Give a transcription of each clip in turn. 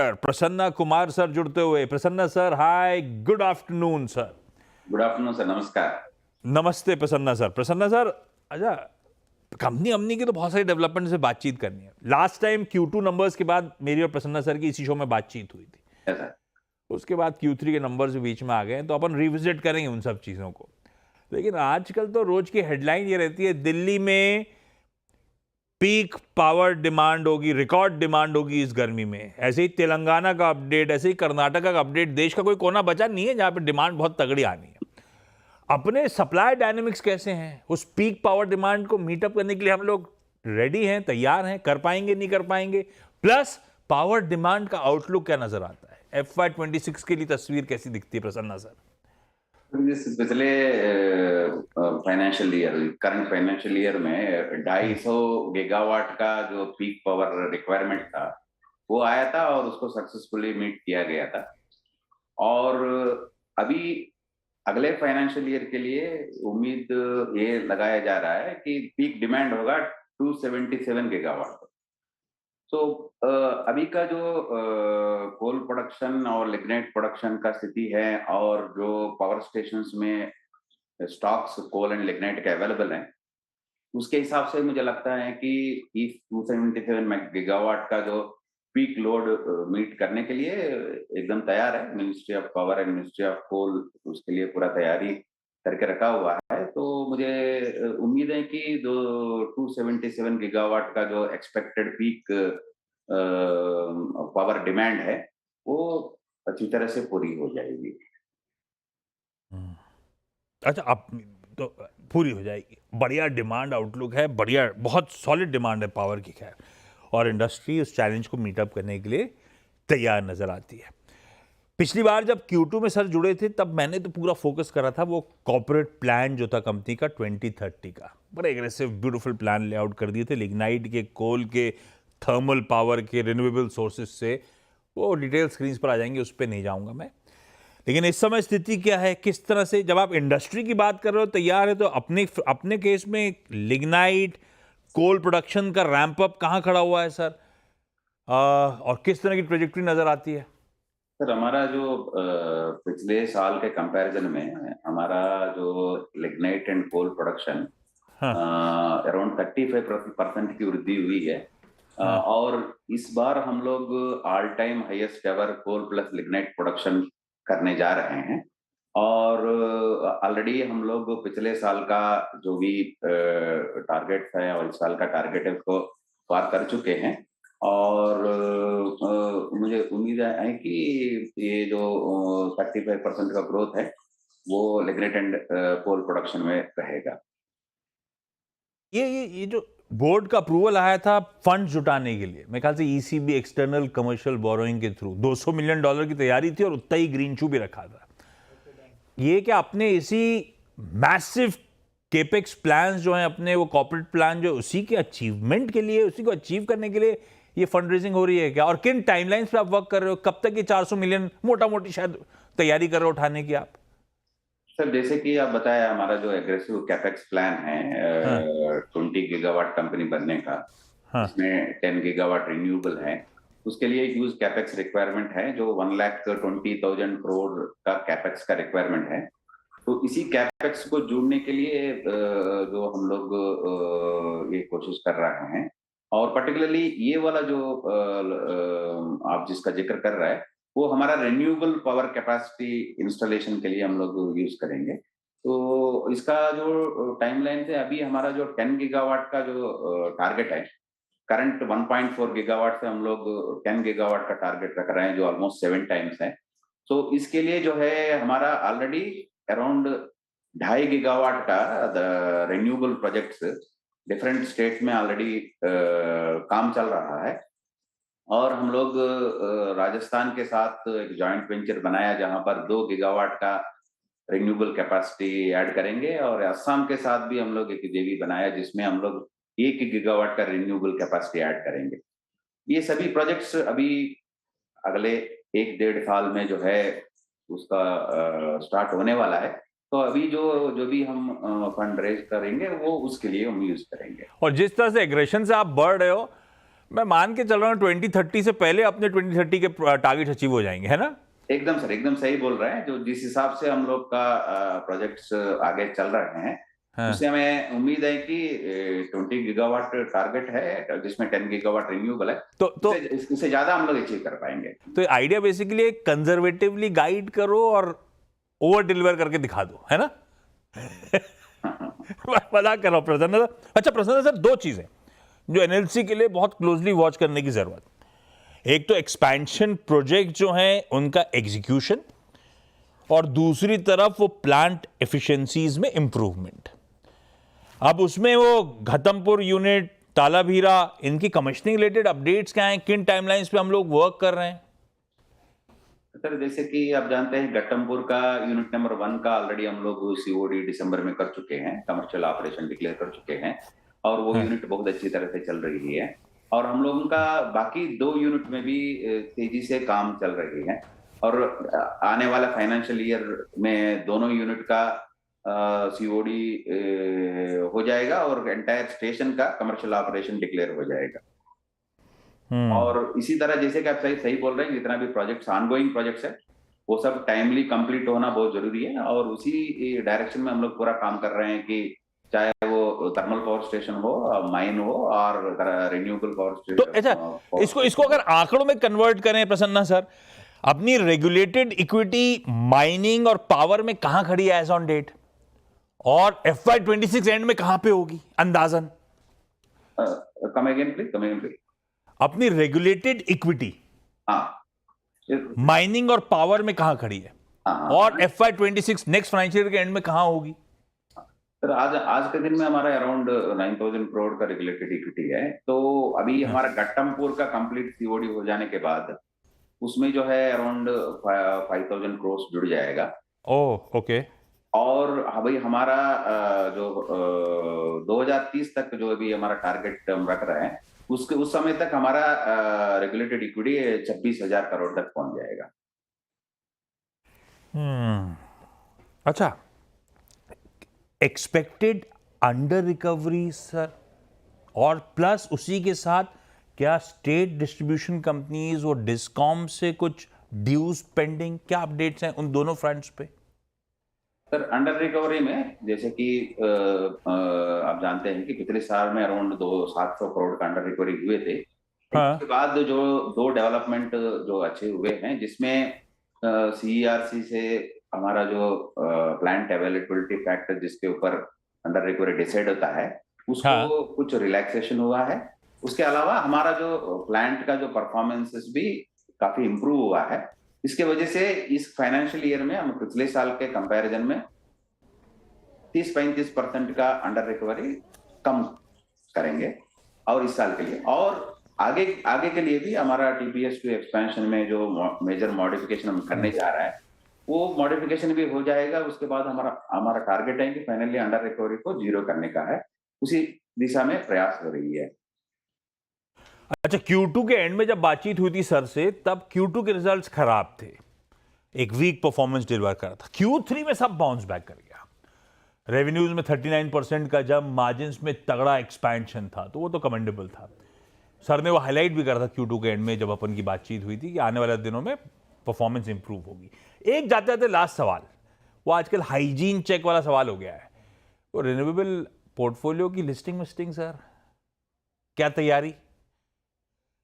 Prasanna Kumar sir जुड़ते हुए। Prasanna sir, hi, good afternoon sir. Good afternoon sir, नमस्कार। नमस्ते प्रसन्ना सर। प्रसन्ना सर, अच्छा, कंपनी अमनी की तो बहुत सारी डेवलपमेंट से बातचीत करनी है। लास्ट टाइम Q2 नंबर्स के बाद मेरी और प्रसन्ना सर की इसी शो में बातचीत हुई थी। सर उसके बाद Q3 के नंबर्स बीच में आ गए, तो अपन रिविजिट करेंगे उन सब चीज़ों को। लेकिन आजकल तो रोज की हेडलाइन ये रहती है, दिल्ली में पीक पावर डिमांड होगी, रिकॉर्ड डिमांड होगी इस गर्मी में। ऐसे ही तेलंगाना का अपडेट, ऐसे ही कर्नाटका का अपडेट, देश का कोई कोना बचा नहीं है जहां पे डिमांड बहुत तगड़ी आनी है। अपने सप्लाई डायनेमिक्स कैसे हैं? उस पीक पावर डिमांड को मीटअप करने के लिए हम लोग रेडी हैं, तैयार हैं? कर पाएंगे, नहीं कर पाएंगे? प्लस पावर डिमांड का आउटलुक क्या नजर आता है? FY26 के लिए तस्वीर कैसी दिखती है प्रसन्ना सर? पिछले financial year, current financial year में 250 गीगावाट का जो पीक पावर रिक्वायरमेंट था वो आया था और उसको सक्सेसफुली मीट किया गया था। और अभी अगले फाइनेंशियल ईयर के लिए उम्मीद ये लगाया जा रहा है कि पीक डिमांड होगा 277 गीगावाट। तो अभी का जो कोल प्रोडक्शन और लिग्नाइट प्रोडक्शन का स्थिति है और जो पावर स्टेशंस में स्टॉक्स कोल एंड लिग्नाइट के अवेलेबल हैं, उसके हिसाब से मुझे लगता है कि इस 277 गीगावाट का जो पीक लोड मीट करने के लिए एकदम तैयार है। Ministry of power and ministry of coal उसके लिए पूरा तैयारी करके रखा हुआ है। तो मुझे उम्मीद है कि 277 गीगावाट का जो एक्सपेक्टेड पीक पावर डिमांड है वो अच्छी तरह से पूरी हो जाएगी। अच्छा, अब तो पूरी हो जाएगी। बढ़िया डिमांड आउटलुक है, बढ़िया, बहुत सॉलिड डिमांड है पावर की, खैर। और इंडस्ट्री उस चैलेंज को मीटअप करने के लिए तैयार नजर आती है। पिछली बार जब Q2 में सर जुड़े थे, तब मैंने तो पूरा फोकस करा था वो कॉर्पोरेट प्लान जो था कंपनी का 2030 का। बड़े एग्रेसिव ब्यूटीफुल प्लान लेआउट कर दिए थे, लिग्नाइट के, कोल के, थर्मल पावर के, रिन्यूएबल सोर्सेज से। वो डिटेल स्क्रीन पर आ जाएंगे, उस पर नहीं जाऊंगा मैं। लेकिन इस समय स्थिति क्या है, किस तरह से, जब आप इंडस्ट्री की बात कर रहे हो तैयार है, तो अपने अपने केस में लिग्नाइट कोल प्रोडक्शन का रैंप अप कहाँ खड़ा हुआ है सर? और किस तरह की ट्रेजेक्टरी नजर आती है? सर, हमारा जो पिछले साल के कंपैरिजन में हमारा जो लिग्नाइट एंड कोल प्रोडक्शन हाँ, अराउंड 35% की वृद्धि हुई है। हाँ, और इस बार हम लोग all time highest ever coal plus lignite production करने जा रहे हैं। और ऑलरेडी हम लोग पिछले साल का जो भी टारगेट है और इस साल का टारगेट है उसको पार कर चुके हैं। और मुझे उम्मीद है कि ये जो 35% का ग्रोथ है वो लिग्नाइट एंड कोल प्रोडक्शन में रहेगा। ये जो बोर्ड का अप्रूवल आया था फंड जुटाने के लिए, मेरे ख्याल से ECB एक्सटर्नल कमर्शियल बोरोइंग के थ्रू $200 मिलियन की तैयारी थी और उतना ही ग्रीन शू भी रखा था। ये क्या अपने इसी मैसिव केपेक्स प्लान्स जो हैं, अपने वो कॉर्पोरेट प्लान जो उसी के अचीवमेंट के लिए, उसी को अचीव करने के लिए ये फंड रेजिंग हो रही है क्या? और किन टाइमलाइंस पे आप वर्क कर रहे हो? कब तक ये 400 मिलियन मोटा मोटी शायद तैयारी कर रहे हो उठाने की आप? सर, जैसे कि आप बताया, हमारा जो एग्रेसिव कैपेक्स प्लान है हाँ, 20 गीगावाट कंपनी बनने का, हाँ, इसमें 10 गीगावाट रिन्यूएबल है। उसके लिए ह्यूज कैपेक्स रिक्वायरमेंट है जो 1,20,000 करोड़ का कैपेक्स का रिक्वायरमेंट है। तो इसी कैपेक्स को जोड़ने के लिए जो हम लोग ये कोशिश कर रहे हैं। और पर्टिकुलरली ये वाला जो आप जिसका जिक्र कर रहे हैं वो हमारा रिन्यूएबल पावर कैपेसिटी इंस्टॉलेशन के लिए हम लोग यूज करेंगे। तो इसका जो टाइमलाइन है, अभी हमारा जो 10 गीगावाट का जो टारगेट है, करंट 1.4 गीगावाट से हम लोग 10 गीगावाट का टारगेट रख रहे हैं जो ऑलमोस्ट 7 टाइम्स है। तो इसके लिए जो है हमारा ऑलरेडी अराउंड 2.5 गीगावाट का रिन्यूएबल प्रोजेक्ट्स डिफरेंट स्टेट्स में ऑलरेडी काम चल रहा है। और हम लोग राजस्थान के साथ एक जॉइंट वेंचर बनाया जहां पर 2 गीगावाट का रिन्यूएबल कैपेसिटी ऐड करेंगे। और असम के साथ भी हम लोग एक जेवी बनाया जिसमें हम लोग 1 गीगावाट का रिन्यूएबल कैपेसिटी ऐड करेंगे। ये सभी प्रोजेक्ट्स अभी अगले 1-1.5 साल में जो है उसका स्टार्ट होने वाला है। तो अभी जो जो भी हम फंड रेज करेंगे वो उसके लिए हम यूज करेंगे। और जिस तरह से एग्रेशन से आप बढ़ रहे हो, मैं मान के चल रहा हूँ 2030 से पहले अपने 2030 के टारगेट अचीव हो जाएंगे, है ना? एकदम सर, एकदम सही बोल रहे हैं। जो जिस हिसाब से हम लोग का प्रोजेक्ट्स आगे चल रहे हैं, हाँ। उससे हमें उम्मीद है कि 20 गीगावाट टारगेट है, जिसमें 10 गीगावाट रिन्यूएबल है, तो इससे ज्यादा हम लोग अचीव कर पाएंगे। तो आइडिया बेसिकली कंजर्वेटिवली गाइड करो और ओवर डिलीवर करके दिखा दो, है ना? मजाक कर रहा हूं प्रसन्न सर। अच्छा प्रसन्न सर, दो चीजें जो एनएलसी के लिए बहुत क्लोजली वॉच करने की जरूरत, एक तो एक्सपेंशन प्रोजेक्ट जो हैं उनका एग्जीक्यूशन, और दूसरी तरफ वो प्लांट एफिशिएंसीज में इंप्रूवमेंट। अब उसमें वो घतमपुर यूनिट, तालाभीरा, इनकी कमिश्निंग रिलेटेड अपडेट्स क्या हैं, किन टाइमलाइंस पे हम लोग वर्क कर रहे हैं? सर जैसे कि आप जानते हैं, घट्टमपुर का यूनिट नंबर 1 का ऑलरेडी हम लोग सीओडी दिसंबर में कर चुके हैं, कमर्शियल ऑपरेशन डिक्लेयर कर चुके हैं, और वो यूनिट बहुत अच्छी तरह से चल रही है। और हम लोगों का बाकी 2 यूनिट में भी तेजी से काम चल रही है, और आने वाला फाइनेंशियल ईयर में दोनों यूनिट का सीओडी हो जाएगा, और एंटायर स्टेशन का कमर्शियल ऑपरेशन डिक्लेयर हो जाएगा। और इसी तरह जैसे कि आप सही सही बोल रहे हैं, जितना भी प्रोजेक्ट्स ऑनगोइंग प्रोजेक्ट्स है वो सब टाइमली कंप्लीट होना बहुत जरूरी है, और उसी डायरेक्शन में हम लोग पूरा काम कर रहे हैं कि चाहे वो थर्मल पावर स्टेशन हो, माइन हो, और रिन्यूएबल पावर स्टेशन। तो अच्छा, इसको अगर आंकड़ों में कन्वर्ट करें प्रसन्ना सर, अपनी रेगुलेटेड इक्विटी माइनिंग और पावर में कहां खड़ी है एज ऑन डेट, और FY26 एंड में कहां पे होगी अंदाजन? Come again please. अपनी रेगुलेटेड इक्विटी माइनिंग और पावर में कहां खड़ी है, और FY26 नेक्स्ट फाइनेंशियल ईयर के एंड में कहां होगी? सर आज के दिन में हमारा अराउंड 9,000 करोड़ का रेगुलेटेड इक्विटी है। तो अभी हमारा घट्टमपुर का कंप्लीट सीओडी हो जाने के बाद उसमें जो है अराउंड 5,000 करोड़ जुड़ जाएगा। Oh okay. और अभी हमारा जो 2030 तक जो अभी हमारा टारगेट हम रख रहे हैं, उस समय तक हमारा रेगुलेटेड इक्विटी 26,000 करोड़ तक पहुंच जाएगा। अच्छा, एक्सपेक्टेड अंडर रिकवरी सर, और प्लस उसी के साथ क्या स्टेट डिस्ट्रीब्यूशन कंपनीज और डिस्कॉम से कुछ ड्यूज पेंडिंग, क्या अपडेट्स हैं उन दोनों फ्रंट्स पे? सर अंडर रिकवरी में जैसे कि आप जानते हैं कि पिछले साल में अराउंड 700 करोड़ का अंडर रिकवरी हुए थे। हाँ। उसके बाद जो 2 डेवलपमेंट जो अच्छे हुए हैं, जिसमें CERC से हमारा जो प्लांट अवेलेबिलिटी फैक्टर जिसके ऊपर अंडर रिकवरी डिसाइड होता है, उसको कुछ रिलैक्सेशन हुआ है। उसके अलावा हमारा जो प्लांट का जो परफॉर्मेंसेस भी काफी इंप्रूव हुआ है। इसके वजह से इस फाइनेंशियल ईयर में हम पिछले साल के कंपैरिजन में 30-35% का अंडर रिकवरी कम करेंगे, और इस साल के लिए और आगे के लिए भी हमारा TPS-2 एक्सपेंशन में जो मेजर मॉडिफिकेशन हम करने जा रहे हैं, वो मॉडिफिकेशन भी हो जाएगा। उसके बाद हमारा टारगेट है कि फाइनली अंडर रिकवरी को 0 करने का है। उसी दिशा में प्रयास हो रही है। अच्छा, Q2 के एंड में जब बातचीत हुई थी सर से, तब Q2 के रिजल्ट्स खराब थे, एक वीक परफॉर्मेंस डिलीवर करा था। Q3 में सब बाउंस बैक कर गया, रेवेन्यूज में 39% का जब, मार्जिन्स में तगड़ा एक्सपेंशन था, तो वो तो कमेंडेबल था। सर ने वो हाईलाइट भी करा था Q2 के एंड में जब अपन की बातचीत हुई थी कि आने वाले दिनों में परफॉर्मेंस इंप्रूव होगी। एक जाते जाते लास्ट सवाल, वो आजकल हाइजीन चेक वाला सवाल हो गया है, वो रिन्यूएबल पोर्टफोलियो की लिस्टिंग विस्टिंग सर, क्या तैयारी?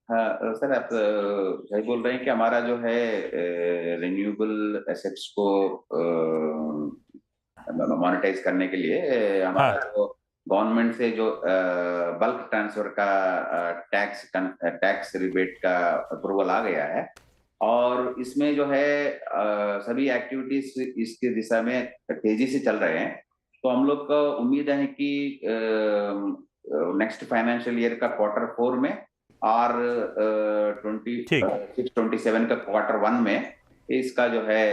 हाँ सर, आप सही बोल रहे हैं कि हमारा जो है रिन्यूएबल एसेट्स को मोनेटाइज करने के लिए हमारा जो गवर्नमेंट से जो बल्क ट्रांसफर का टैक्स रिबेट का अप्रूवल आ गया है, और इसमें जो है सभी एक्टिविटीज इसकी दिशा में तेजी से चल रहे हैं। तो हम लोग को उम्मीद है कि नेक्स्ट फाइनेंशियल ईयर का Q4 में और 26-27 का Q1 में इसका जो है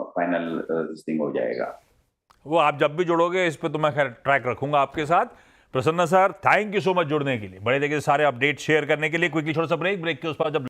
फाइनल लिस्टिंग हो जाएगा। वो आप जब भी जुड़ोगे इस पे तो मैं खैर ट्रैक रखूंगा आपके साथ। प्रसन्न sir, thank you so much जुड़ने के लिए, बड़े देखिए सारे अपडेट शेयर करने के लिए। क्विकली छोटा सा ब्रेक के उस पर जब